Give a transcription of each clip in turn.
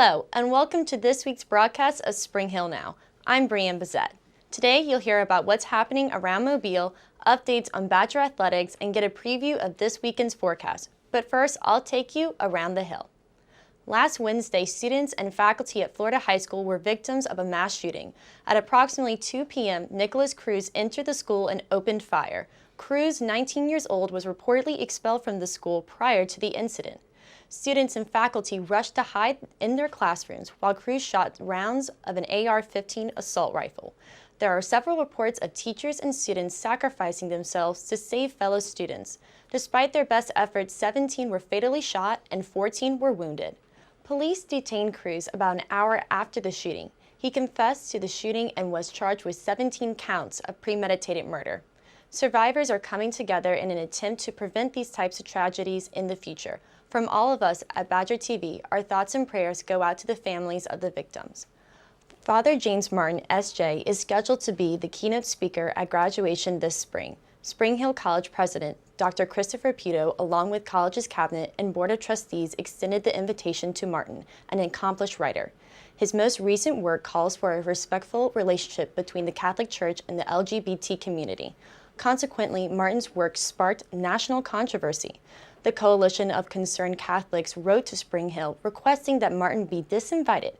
Hello, and welcome to this week's broadcast of Spring Hill Now. I'm Breanne Bizette. Today, you'll hear about what's happening around Mobile, updates on Badger athletics, and get a preview of this weekend's forecast. But first, I'll take you around the Hill. Last Wednesday, students and faculty at Florida High School were victims of a mass shooting. At approximately 2 p.m., Nicholas Cruz entered the school and opened fire. Cruz, 19 years old, was reportedly expelled from the school prior to the incident. Students and faculty rushed to hide in their classrooms while Cruz shot rounds of an AR-15 assault rifle. There are several reports of teachers and students sacrificing themselves to save fellow students. Despite their best efforts, 17 were fatally shot and 14 were wounded. Police detained Cruz about an hour after the shooting. He confessed to the shooting and was charged with 17 counts of premeditated murder. Survivors are coming together in an attempt to prevent these types of tragedies in the future. From all of us at Badger TV, our thoughts and prayers go out to the families of the victims. Father James Martin, S.J., is scheduled to be the keynote speaker at graduation this spring. Spring Hill College President Dr. Christopher Puto, along with college's cabinet and board of trustees, extended the invitation to Martin, an accomplished writer. His most recent work calls for a respectful relationship between the Catholic Church and the LGBT community. Consequently, Martin's work sparked national controversy. The Coalition of Concerned Catholics wrote to Spring Hill requesting that Martin be disinvited.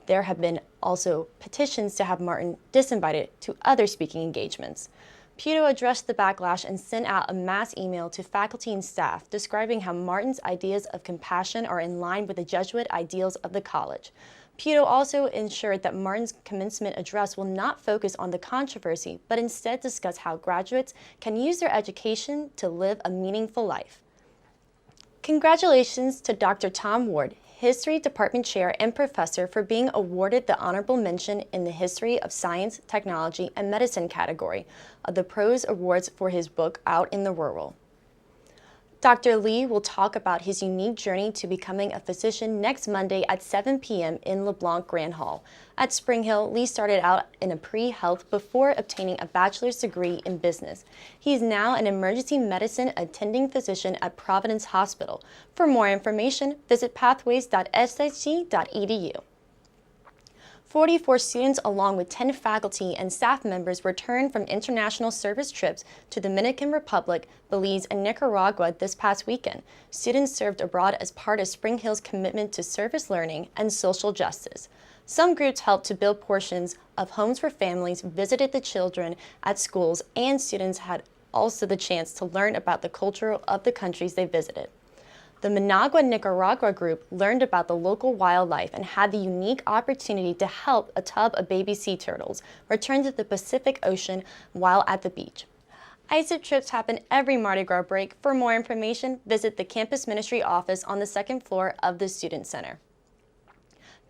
There have been also petitions to have Martin disinvited to other speaking engagements. Puto addressed the backlash and sent out a mass email to faculty and staff describing how Martin's ideas of compassion are in line with the Jesuit ideals of the college. Puto also ensured that Martin's commencement address will not focus on the controversy, but instead discuss how graduates can use their education to live a meaningful life. Congratulations to Dr. Tom Ward, History Department Chair and Professor, for being awarded the honorable mention in the History of Science, Technology, and Medicine category of the Prose Awards for his book Out in the Rural. Dr. Lee will talk about his unique journey to becoming a physician next Monday at 7 p.m. in LeBlanc Grand Hall. At Spring Hill, Lee started out in a pre-health before obtaining a bachelor's degree in business. He is now an emergency medicine attending physician at Providence Hospital. For more information, visit pathways.shg.edu. 44 students along with 10 faculty and staff members returned from international service trips to the Dominican Republic, Belize, and Nicaragua this past weekend. Students served abroad as part of Spring Hill's commitment to service learning and social justice. Some groups helped to build portions of homes for families, visited the children at schools, and students had also the chance to learn about the culture of the countries they visited. The Managua, Nicaragua group learned about the local wildlife and had the unique opportunity to help a tub of baby sea turtles return to the Pacific Ocean while at the beach. ISIP trips happen every Mardi Gras break. For more information, visit the campus ministry office on the second floor of the Student Center.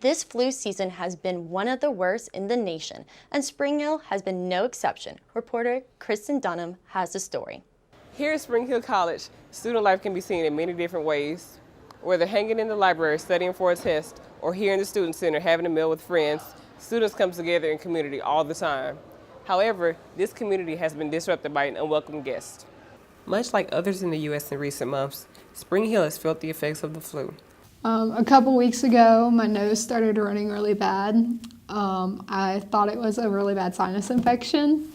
This flu season has been one of the worst in the nation, and Spring Hill has been no exception. Reporter Kristen Dunham has the story. Here at Spring Hill College, student life can be seen in many different ways. Whether hanging in the library studying for a test or here in the Student Center having a meal with friends, students come together in community all the time. However, this community has been disrupted by an unwelcome guest. Much like others in the U.S. in recent months, Spring Hill has felt the effects of the flu. A couple weeks ago, my nose started running really bad. I thought it was a really bad sinus infection.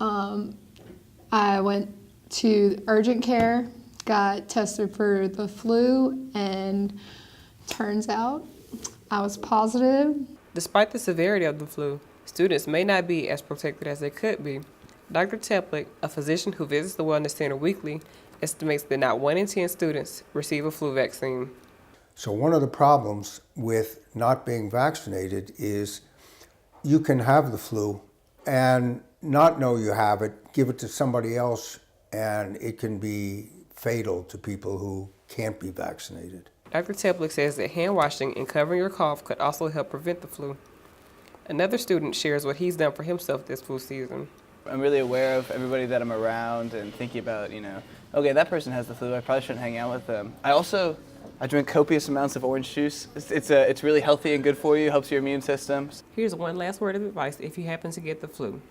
I went to urgent care, got tested for the flu, and turns out I was positive. Despite the severity of the flu, students may not be as protected as they could be. Dr. Teplick, a physician who visits the Wellness Center weekly, estimates that not 1 in 10 students receive a flu vaccine. So one of the problems with not being vaccinated is you can have the flu and not know you have it, give it to somebody else, and it can be fatal to people who can't be vaccinated. Dr. Teplick says that hand washing and covering your cough could also help prevent the flu. Another student shares what he's done for himself this flu season. I'm really aware of everybody that I'm around and thinking about, okay, that person has the flu, I probably shouldn't hang out with them. I drink copious amounts of orange juice. It's really healthy and good for you, helps your immune system. Here's one last word of advice if you happen to get the flu.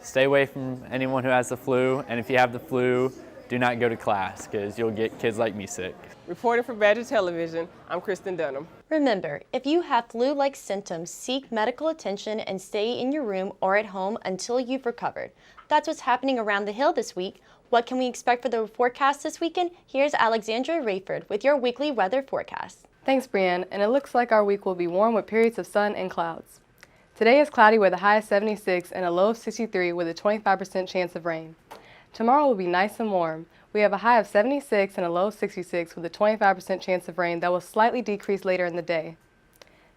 Stay away from anyone who has the flu, and if you have the flu, do not go to class because you'll get kids like me sick. Reporting for Badger Television, I'm Kristen Dunham. Remember, if you have flu-like symptoms, seek medical attention and stay in your room or at home until you've recovered. That's what's happening around the Hill this week. What can we expect for the forecast this weekend? Here's Alexandra Rayford with your weekly weather forecast. Thanks, Breanne, and it looks like our week will be warm with periods of sun and clouds. Today is cloudy with a high of 76 and a low of 63 with a 25% chance of rain. Tomorrow will be nice and warm. We have a high of 76 and a low of 66 with a 25% chance of rain that will slightly decrease later in the day.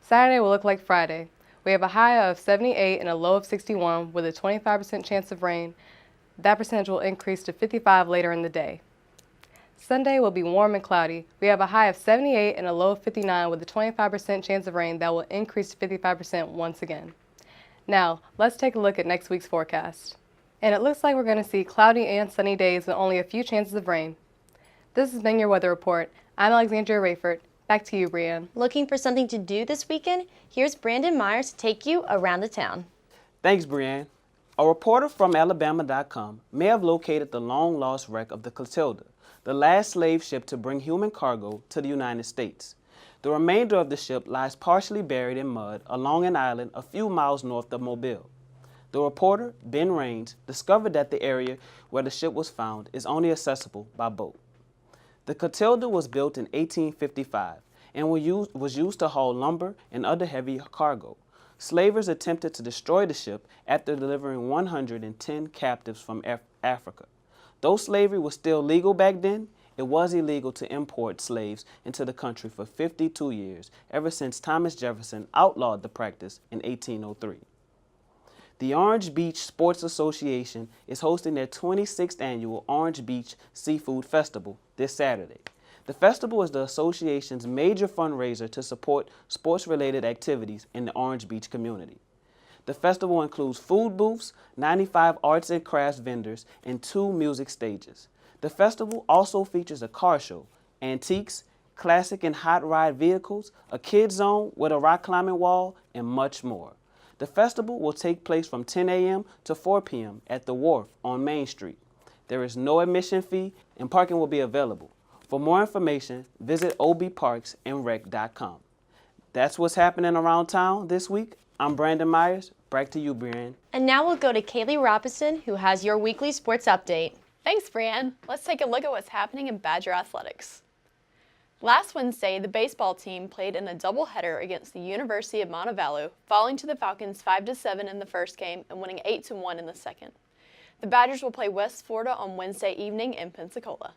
Saturday will look like Friday. We have a high of 78 and a low of 61 with a 25% chance of rain. That percentage will increase to 55 later in the day. Sunday will be warm and cloudy. We have a high of 78 and a low of 59 with a 25% chance of rain that will increase to 55% once again. Now, let's take a look at next week's forecast. And it looks like we're going to see cloudy and sunny days with only a few chances of rain. This has been your weather report. I'm Alexandra Rayford. Back to you, Breanne. Looking for something to do this weekend? Here's Brandon Myers to take you around the town. Thanks, Breanne. A reporter from Alabama.com may have located the long-lost wreck of the Clotilda, the last slave ship to bring human cargo to the United States. The remainder of the ship lies partially buried in mud along an island a few miles north of Mobile. The reporter, Ben Raines, discovered that the area where the ship was found is only accessible by boat. The Clotilda was built in 1855 and was used to haul lumber and other heavy cargo. Slavers attempted to destroy the ship after delivering 110 captives from Africa. Though slavery was still legal back then, it was illegal to import slaves into the country for 52 years, ever since Thomas Jefferson outlawed the practice in 1803. The Orange Beach Sports Association is hosting their 26th annual Orange Beach Seafood Festival this Saturday. The festival is the association's major fundraiser to support sports-related activities in the Orange Beach community. The festival includes food booths, 95 arts and crafts vendors, and 2 music stages. The festival also features a car show, antiques, classic and hot ride vehicles, a kids zone with a rock climbing wall, and much more. The festival will take place from 10 a.m. to 4 p.m. at the Wharf on Main Street. There is no admission fee and parking will be available. For more information, visit obparksandrec.com. That's what's happening around town this week. I'm Brandon Myers. Back to you, Breanne. And now we'll go to Kaylee Robinson, who has your weekly sports update. Thanks, Breanne. Let's take a look at what's happening in Badger athletics. Last Wednesday, the baseball team played in a doubleheader against the University of Montevallo, falling to the Falcons 5-7 in the first game and winning 8-1 in the second. The Badgers will play West Florida on Wednesday evening in Pensacola.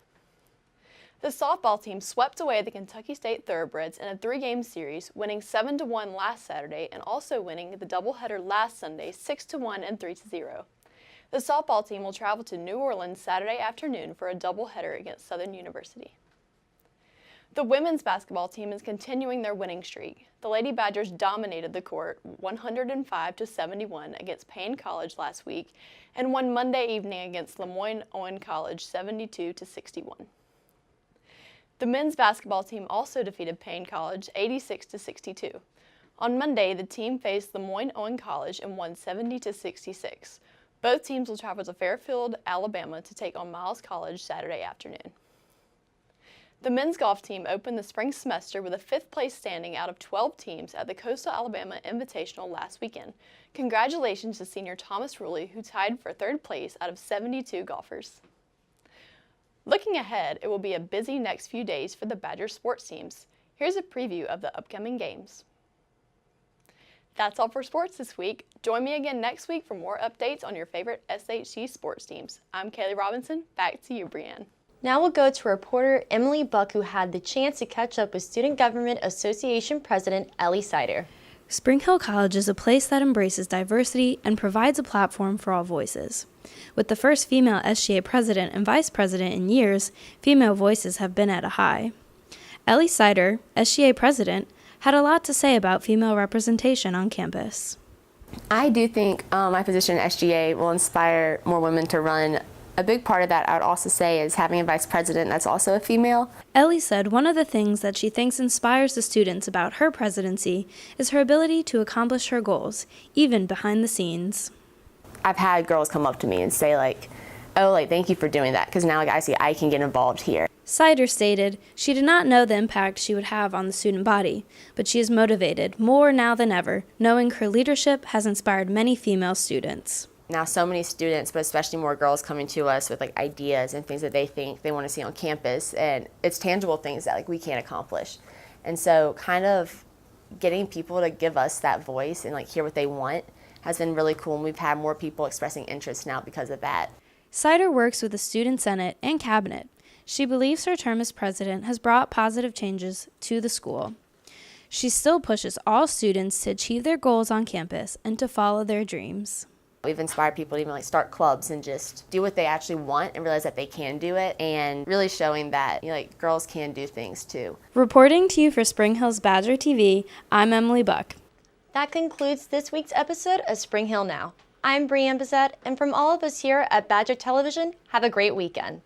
The softball team swept away the Kentucky State Thoroughbreds in a 3-game series, winning 7-1 last Saturday and also winning the doubleheader last Sunday 6-1 and 3-0. The softball team will travel to New Orleans Saturday afternoon for a doubleheader against Southern University. The women's basketball team is continuing their winning streak. The Lady Badgers dominated the court 105-71 against Payne College last week and won Monday evening against Lemoyne-Owen College 72-61. The men's basketball team also defeated Payne College 86-62. On Monday, the team faced Lemoyne-Owen College and won 70-66. Both teams will travel to Fairfield, Alabama to take on Miles College Saturday afternoon. The men's golf team opened the spring semester with a 5th place standing out of 12 teams at the Coastal Alabama Invitational last weekend. Congratulations to senior Thomas Ruley, who tied for 3rd place out of 72 golfers. Looking ahead, it will be a busy next few days for the Badger sports teams. Here's a preview of the upcoming games. That's all for sports this week. Join me again next week for more updates on your favorite SHC sports teams. I'm Kaylee Robinson. Back to you, Breanne. Now we'll go to reporter Emily Buck, who had the chance to catch up with Student Government Association President Ellie Sider. Spring Hill College is a place that embraces diversity and provides a platform for all voices. With the first female SGA president and vice president in years, female voices have been at a high. Ellie Sider, SGA president, had a lot to say about female representation on campus. I do think my position at SGA will inspire more women to run. A big part of that, I would also say, is having a vice president that's also a female. Ellie said one of the things that she thinks inspires the students about her presidency is her ability to accomplish her goals, even behind the scenes. I've had girls come up to me and say, like, oh, like, thank you for doing that, because now, like, I see I can get involved here. Sider stated she did not know the impact she would have on the student body, but she is motivated more now than ever, knowing her leadership has inspired many female students. Now so many students, but especially more girls, coming to us with like ideas and things that they think they want to see on campus, and it's tangible things that like we can't accomplish. And so kind of getting people to give us that voice and like hear what they want has been really cool, and we've had more people expressing interest now because of that. Sider works with the Student Senate and Cabinet. She believes her term as president has brought positive changes to the school. She still pushes all students to achieve their goals on campus and to follow their dreams. We've inspired people to even like start clubs and just do what they actually want and realize that they can do it, and really showing that, you know, like, girls can do things too. Reporting to you for Spring Hill's Badger TV, I'm Emily Buck. That concludes this week's episode of Spring Hill Now. I'm Breanne Bizette, and from all of us here at Badger Television, have a great weekend.